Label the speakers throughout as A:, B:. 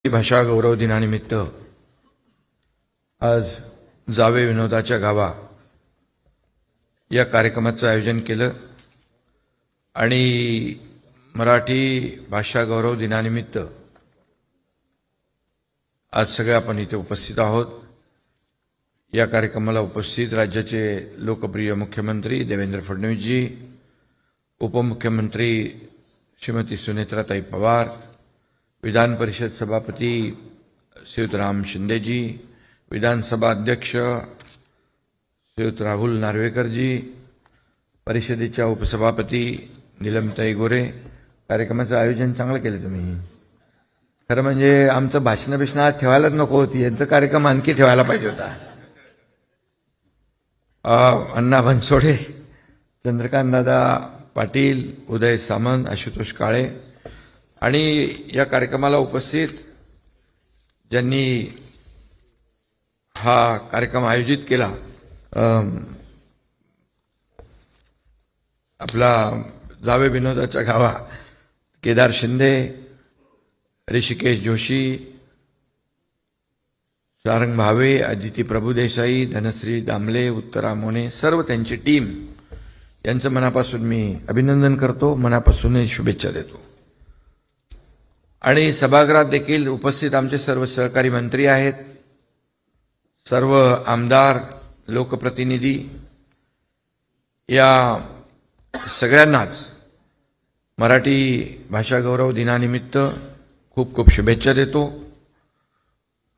A: भाषा गौरव दिनानिमित्त आज जावे विनोदाच्या गावा या कार्यक्रमाचं आयोजन केलं आणि मराठी भाषा गौरव दिनानिमित्त आज सगळे आपण इथे उपस्थित आहोत। या कार्यक्रमाला उपस्थित राज्याचे लोकप्रिय मुख्यमंत्री देवेंद्र फडणवीसजी, उपमुख्यमंत्री श्रीमती सुनेत्राताई पवार, विधान परिषद सभापती श्रीयुत राम शिंदेजी, विधानसभा अध्यक्ष श्रीयुत राहुल नार्वेकरजी, परिषदेच्या उपसभापती नीलमताई गोरे। कार्यक्रमाचं आयोजन चांगलं केलं तुम्ही। खरं म्हणजे आमचं भाषण आज ठेवायलाच नको होती, यांचा कार्यक्रम आणखी ठेवायला पाहिजे होता। अण्णा बनसोडे, चंद्रकांत दादा पाटील, उदय सामंत, आशुतोष काळे आणि या कार्यक्रमाला उपस्थित ज्यांनी हा कार्यक्रम आयोजित केला, आपला जावे विनोदाच्या गावा केदार शिंदे, ऋषिकेश जोशी, सारंग भावे, अदिती प्रभुदेसाई, धनश्री दामले, उत्तरा मोने, सर्व त्यांची टीम यांचं मनापासून मी अभिनंदन करतो, मनापासून शुभेच्छा देतो। आणि सभागृहात देखील उपस्थित आमचे सर्व सहकारी मंत्री आहेत, सर्व आमदार, लोकप्रतिनिधी, या सगळ्यांनाच मराठी भाषा गौरव दिनानिमित्त खूप खूप शुभेच्छा देतो।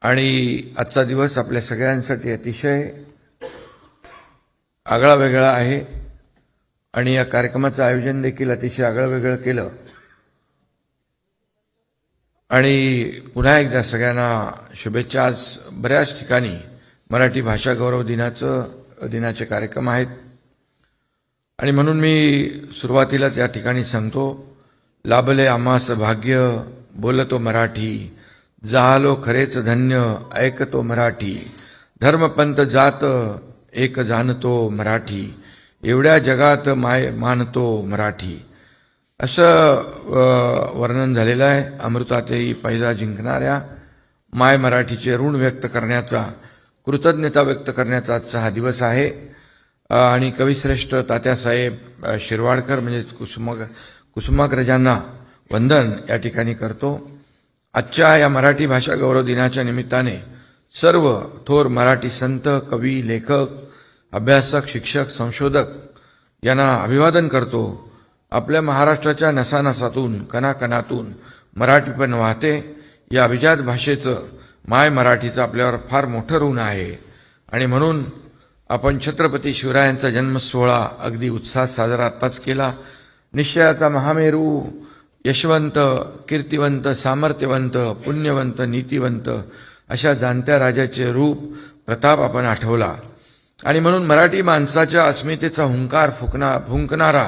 A: आणि आजचा दिवस आपल्या सगळ्यांसाठी अतिशय आगळा वेगळा आहे आणि या कार्यक्रमाचं आयोजन देखील अतिशय आगळं वेगळं केलं। आणि पुन्हा एकदा सगळ्यांना शुभेच्छा। आज बऱ्याच ठिकाणी मराठी भाषा गौरव दिनाचे कार्यक्रम आहेत आणि म्हणून मी सुरुवातीलाच या ठिकाणी सांगतो, लाभले आम्हास भाग्य बोलतो मराठी, जालो खरेच धन्य ऐकतो मराठी, धर्मपंथ जात एक जाणतो मराठी, एवढ्या जगात मानतो मराठी, असं वर्णन झालेलं आहे। अमृतातेही पैजा जिंकणाऱ्या माय मराठीचे ऋण व्यक्त करण्याचा, कृतज्ञता व्यक्त करण्याचा आजचा हा दिवस आहे। आणि कविश्रेष्ठ तात्यासाहेब शिरवाडकर म्हणजे कुसुमाग्रजांना वंदन या ठिकाणी करतो। आजच्या या मराठी भाषा गौरव दिनाच्या निमित्ताने सर्व थोर मराठी संत, कवी, लेखक, अभ्यासक, शिक्षक, संशोधक यांना अभिवादन करतो। आपल्या महाराष्ट्राच्या नसानसातून, कणाकणातून मराठीपण वाहते। या अभिजात भाषेचं, माय मराठीचं आपल्यावर फार मोठं ऋण आहे आणि म्हणून आपण छत्रपती शिवरायांचा जन्म सोहळा अगदी उत्साहात साजरा आत्ताच केला। निश्चयाचा महामेरू, यशवंत, कीर्तिवंत, सामर्थ्यवंत, पुण्यवंत, नीतिवंत अशा जाणत्या राजाचे रूप, प्रताप आपण आठवला आणि म्हणून मराठी माणसाच्या अस्मितेचा हुंकार फुंकणारा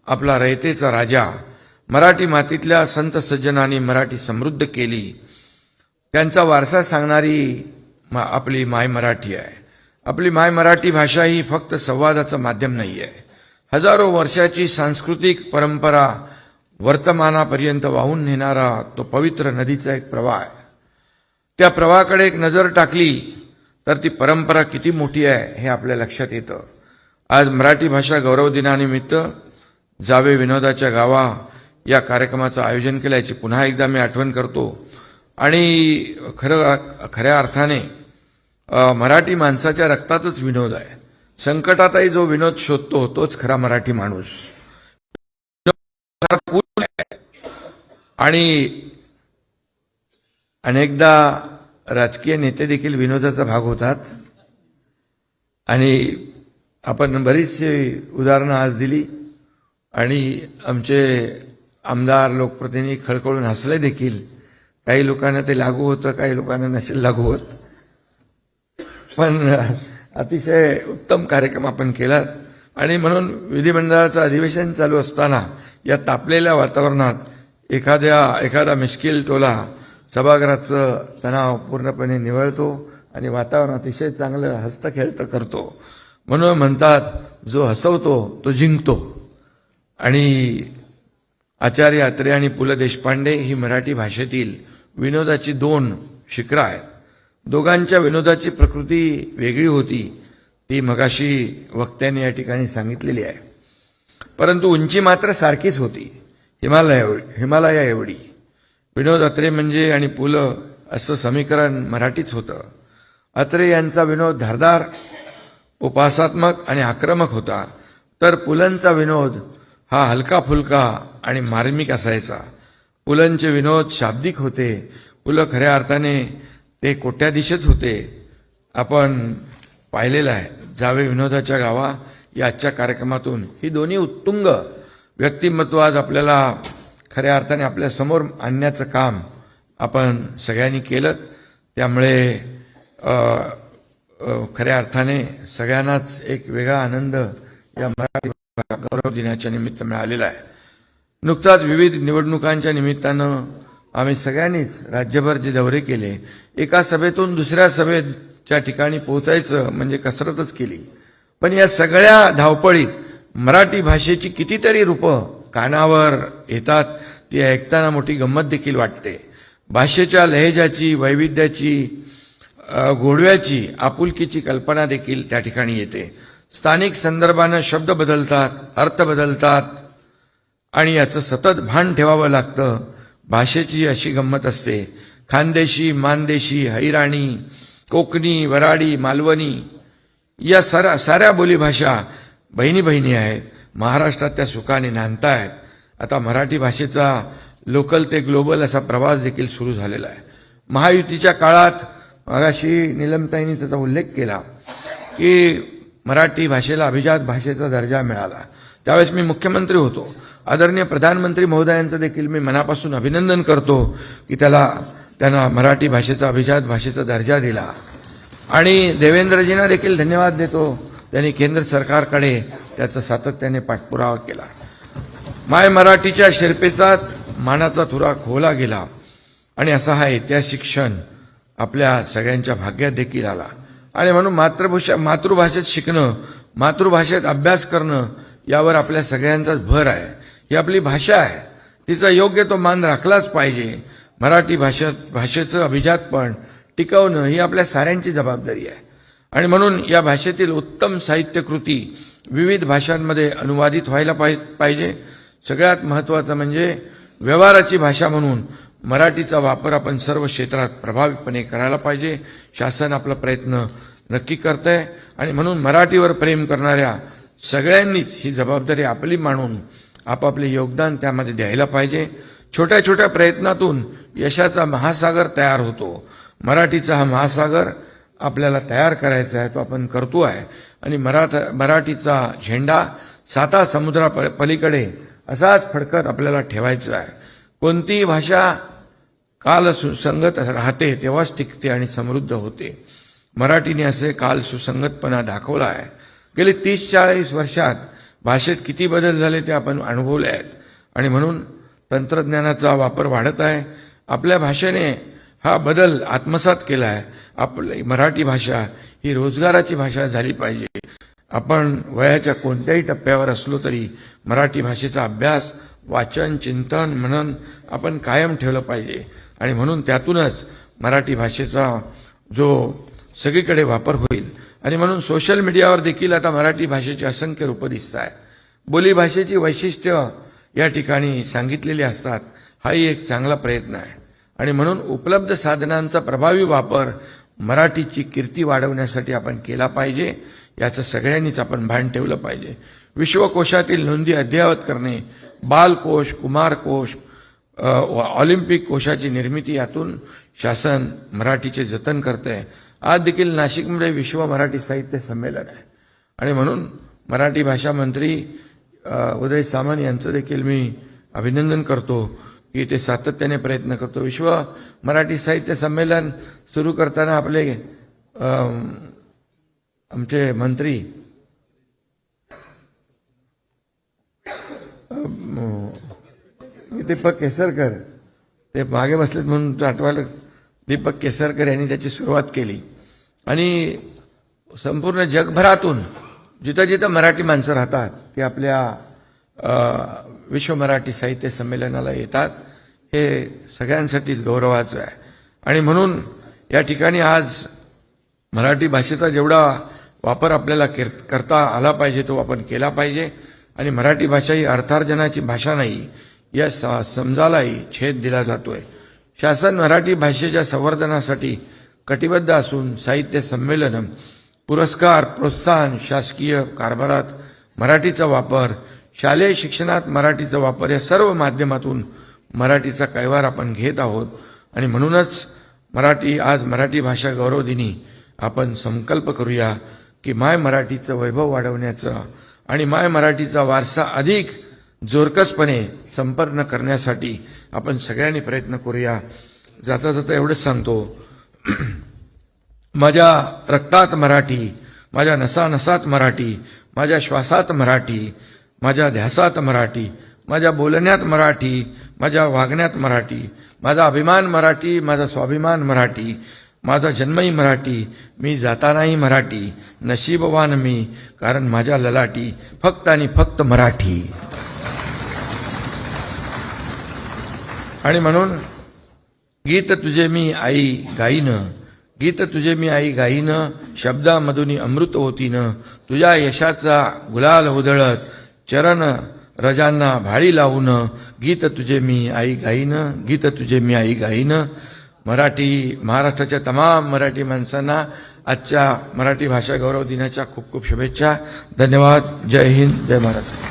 A: आपला रयतेचा राजा, मराठी मातीतल्या संत सज्जनांनी मराठी समृद्ध केली, त्यांचा वारसा सांगणारी आपली माय मराठी आहे। आपली माय मराठी भाषा ही फक्त संवादाचं माध्यम नाही आहे, हजारो वर्षाची सांस्कृतिक परंपरा वर्तमानापर्यंत वाहून नेणारा तो पवित्र नदीचा एक प्रवाह आहे। त्या प्रवाहाकडे एक नजर टाकली तर ती परंपरा किती मोठी आहे हे आपल्या लक्षात येतं। आज मराठी भाषा गौरव दिनानिमित्त जावे विनोदाच्या गावा या कार्यक्रमाचं आयोजन केल्याची पुन्हा एकदा मी आठवण करतो। आणि खऱ्या अर्थाने मराठी माणसाच्या रक्तातच विनोद आहे। संकटातही जो विनोद शोधतो तोच खरा मराठी माणूस। आणि अनेकदा राजकीय नेते देखील विनोदाचा भाग होतात आणि आपण बरीचशी उदाहरणं आज दिली आणि आमचे आमदार, लोकप्रतिनिधी खळखळून हसले देखील। काही लोकांना ते लागू होतं, काही लोकांना नसेल लागू होत, पण अतिशय उत्तम कार्यक्रम आपण केला। आणि म्हणून विधिमंडळाचं अधिवेशन चालू असताना या तापलेल्या वातावरणात एखादा मिश्किल टोला सभागृहाचं तणाव पूर्णपणे निवळतो आणि वातावरण अतिशय चांगलं हसतं खेळतं करतो। म्हणून म्हणतात, जो हसवतो तो जिंकतो। आणि आचार्य अत्रे आणि पु ल देशपांडे ही मराठी भाषेतील विनोदाची दोन शिखरं आहेत. दोघांच्या विनोदाची प्रकृती वेगळी होती, ती मगाशी वक्त्याने या ठिकाणी सांगितलेली आहे. परंतु उंची मात्र सारखीच होती, हिमालया एवढी. विनोद अत्रे म्हणजे आणि पु ल असं समीकरण मराठीच होतं. अत्रे यांचा विनोद धारदार, उपासात्मक आणि आक्रमक होता, तर पुलंचा विनोद हा हलका फुलका आणि मार्मिक असायचा. पुलंचे विनोद शाब्दिक होते. पुलं खऱ्या अर्थाने ते कोट्याधीशच होते. आपण पाहिलेलं आहे. जावे विनोदाच्या गावा या आजच्या कार्यक्रमातून ही दोन्ही उत्तुंग व्यक्तिमत्व आज आपल्याला खऱ्या अर्थाने आपल्या समोर आणण्याचं काम आपण सगळ्यांनी केलं. त्यामुळे खऱ्या अर्थाने सगळ्यांनाच एक वेगळा आनंद या मराठी गौरव दिनाच्या निमित्त मिळालेला आहे. नुकताच विविध निवडणुकांच्या निमित्तानं आम्ही सगळ्यांनीच राज्यभर जे दौरे केले, एका सभेतून दुसऱ्या सभेच्या ठिकाणी पोहोचायचं म्हणजे कसरतच केली. पण या सगळ्या धावपळीत मराठी भाषेची कितीतरी रूपं कानावर येतात, ती ऐकताना मोठी गंमत देखील वाटते. भाषेच्या लहेजाची, वैविध्याची, गोडव्याची, आपुलकीची कल्पना देखील त्या ठिकाणी येते. स्थानिक संदर्भानं शब्द बदलतात, अर्थ बदलतात आणि याचं सतत भान ठेवावं लागतं. भाषेची अशी गंमत असते. खानदेशी, मानदेशी, हैराणी, कोकणी, वराडी, मालवणी या साऱ्या बोलीभाषा बहिणी बहिणी आहेत. महाराष्ट्रात त्या सुखाने नांदतायत. आता मराठी भाषेचा लोकल ते ग्लोबल असा प्रवास देखील सुरू झालेला आहे. महायुतीच्या काळात मगाशी नीलमताईंनी त्याचा उल्लेख केला की मराठी भाषेला अभिजात भाषेचा दर्जा मिळाला. त्यावेळेस मी मुख्यमंत्री होतो. आदरणीय प्रधानमंत्री महोदयांचं देखील मी मनापासून अभिनंदन करतो की त्यांना मराठी भाषेचा अभिजात भाषेचा दर्जा दिला. आणि देवेंद्रजींना देखील धन्यवाद देतो, त्यांनी केंद्र सरकारकडे त्याचा सातत्याने पाठपुरावा केला. माय मराठीच्या शिरपेचात मानाचा तुरा खोवला गेला आणि असा हा ऐतिहासिक क्षण आपल्या सगळ्यांच्या भाग्यात देखील आला. आणि म्हणून मातृभाषेत शिकणं, मातृभाषेत अभ्यास करणं यावर आपल्या सगळ्यांचाच भर आहे. ही आपली भाषा आहे, तिचा योग्य तो मान राखलाच पाहिजे. मराठी भाषेचं अभिजातपण टिकवणं ही आपल्या साऱ्यांची जबाबदारी आहे. आणि म्हणून या भाषेतील उत्तम साहित्यकृती विविध भाषांमध्ये अनुवादित व्हायला पाहिजे. सगळ्यात महत्त्वाचं म्हणजे व्यवहाराची भाषा म्हणून मराठीचा वापर आपण सर्व क्षेत्रात प्रभावीपणे करायला पाहिजे. शासन आपला प्रयत्न नक्की करतंय आणि म्हणून मराठीवर प्रेम करणाऱ्या सगळ्यांनीच ही जबाबदारी आपली मानून आपापले योगदान त्यामध्ये द्यायला पाहिजे. छोट्या छोट्या प्रयत्नातून यशाचा महासागर तयार होतो. मराठीचा हा महासागर आपल्याला तयार करायचा आहे, तो आपण करतो आहे. आणि मराठीचा झेंडा 7 समुद्रापलीकडे असाच फडकत आपल्याला ठेवायचा आहे. कोणतीही भाषा काल सुसंगत राहते तेव्हाच टिकते आणि समृद्ध होते. मराठीने असे काल सुसंगतपणा दाखवला आहे. गेली 30-40 वर्षात भाषेत किती बदल झाले ते आपण अनुभवले आहेत. आणि म्हणून तंत्रज्ञानाचा वापर वाढत आहे. आपल्या भाषेने हा बदल आत्मसात केला आहे. आपली मराठी भाषा ही रोजगाराची भाषा झाली पाहिजे. आपण वयाच्या कोणत्याही टप्प्यावर असलो तरी मराठी भाषेचा अभ्यास, वाचन, चिंतन, मनन आपण कायम ठेवलं पाहिजे. आणि म्हणून त्यातूनच मराठी भाषेचा जो सगळीकडे वापर होईल. आणि म्हणून सोशल मीडियावर देखील आता मराठी भाषेची असंख्य रूपं दिसत आहेत. बोलीभाषेची वैशिष्ट्य या ठिकाणी सांगितलेली असतात. हाही एक चांगला प्रयत्न आहे. आणि म्हणून उपलब्ध साधनांचा प्रभावी वापर मराठीची कीर्ती वाढवण्यासाठी आपण केला पाहिजे. याचं सगळ्यांनीच आपण भान ठेवलं पाहिजे. विश्वकोशातील नोंदी अद्ययावत करणे, बालकोश, कुमारकोश, ऑलिम्पिक कोशाची निर्मिती, यातून शासन मराठीचे जतन करते. आज देखील नाशिकमध्ये विश्व मराठी साहित्य संमेलन आहे. आणि म्हणून मराठी भाषा मंत्री उदय सामंत यांचं देखील मी अभिनंदन करतो की ते सातत्याने प्रयत्न करतो. विश्व मराठी साहित्य संमेलन सुरू करताना आपले आमचे मंत्री दीपक केसरकर, ते मागे बसलेत म्हणून आठवायला, दीपक केसरकर यांनी त्याची सुरुवात केली. आणि संपूर्ण जगभरातून जिथं जिथं मराठी माणसं राहतात ते आपल्या विश्व मराठी साहित्य संमेलनाला येतात. हे सगळ्यांसाठीच गौरवाचं आहे. आणि म्हणून या ठिकाणी आज मराठी भाषेचा जेवढा वापर आपल्याला करता आला पाहिजे तो आपण केला पाहिजे. आणि मराठी भाषा ही अर्थार्जनाची भाषा नाही या समजालाही छेद दिला जातोय. शासन मराठी भाषेच्या संवर्धनासाठी कटिबद्ध असून साहित्य संमेलन, पुरस्कार, प्रोत्साहन, शासकीय कारभारात मराठीचा वापर, शालेय शिक्षणात मराठीचा वापर या सर्व माध्यमातून मराठीचा कैवार आपण घेत आहोत. आणि म्हणूनच आज मराठी भाषा गौरव दिनी आपण संकल्प करूया की माय मराठीचं वैभव वाढवण्याचा आणि माय मराठीचा वारसा अधिक जोरकसपणे संपन्न करण्यासाठी आपण सगळ्यांनी प्रयत्न करूया. जाता जाता एवढंच सांगतो, माझ्या रक्तात मराठी, माझ्या नसानसात मराठी, माझ्या श्वासात मराठी, माझ्या ध्यासात मराठी, माझ्या बोलण्यात मराठी, माझ्या वागण्यात मराठी, माझा अभिमान मराठी, माझा स्वाभिमान मराठी, माझा जन्मही मराठी, मी जातानाही मराठी, नशीबवान मी कारण माझ्या ललाटी फक्त आणि फक्त मराठी. आणि म्हणून गीत तुझे मी आई गाईन, गीत तुझे मी आई गाईन, शब्दामधुनी अमृत होतीन, तुझ्या यशाचा गुलाल उधळत चरण रजांना भाळी लावून, गीत तुझे मी आई गाईन, गीत तुझे मी आई गाईन. महाराष्ट्राच्या तमाम मराठी माणसांना आजच्या मराठी भाषा गौरव दिनाच्या खूप खूप शुभेच्छा. धन्यवाद. जय हिंद, जय महाराष्ट्र.